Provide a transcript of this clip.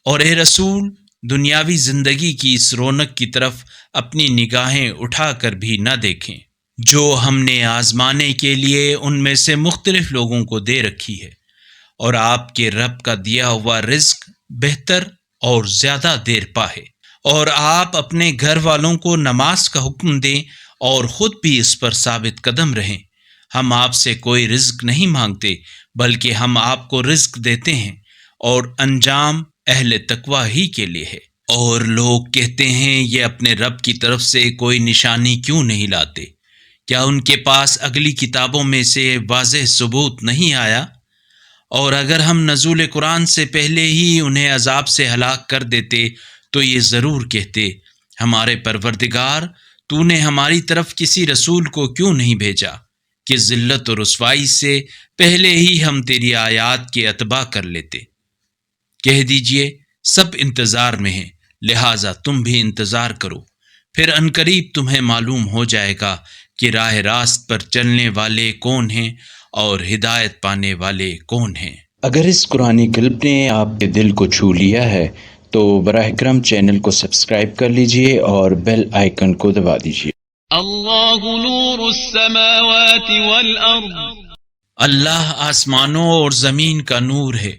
اور اے رسول، دنیاوی زندگی کی اس رونق کی طرف اپنی نگاہیں اٹھا کر بھی نہ دیکھیں جو ہم نے آزمانے کے لیے ان میں سے مختلف لوگوں کو دے رکھی ہے، اور آپ کے رب کا دیا ہوا رزق بہتر اور زیادہ دیر پا ہے۔ اور آپ اپنے گھر والوں کو نماز کا حکم دیں اور خود بھی اس پر ثابت قدم رہیں۔ ہم آپ سے کوئی رزق نہیں مانگتے بلکہ ہم آپ کو رزق دیتے ہیں، اور انجام اہل تقوی ہی کے لیے ہے۔ اور لوگ کہتے ہیں یہ اپنے رب کی طرف سے کوئی نشانی کیوں نہیں لاتے؟ کیا ان کے پاس اگلی کتابوں میں سے واضح ثبوت نہیں آیا؟ اور اگر ہم نزول قرآن سے پہلے ہی انہیں عذاب سے ہلاک کر دیتے تو یہ ضرور کہتے، ہمارے پروردگار، تو نے ہماری طرف کسی رسول کو کیوں نہیں بھیجا کہ ذلت و رسوائی سے پہلے ہی ہم تیری آیات کے اتباع کر لیتے۔ کہہ دیجئے سب انتظار میں ہیں، لہٰذا تم بھی انتظار کرو، پھر عنقریب تمہیں معلوم ہو جائے گا کہ راہ راست پر چلنے والے کون ہیں اور ہدایت پانے والے کون ہیں۔ اگر اس قرآنی کلپ نے آپ کے دل کو چھو لیا ہے تو براہ کرم چینل کو سبسکرائب کر لیجئے اور بیل آئیکن کو دبا دیجئے۔ اللہ نور السماوات والارض، اللہ آسمانوں اور زمین کا نور ہے۔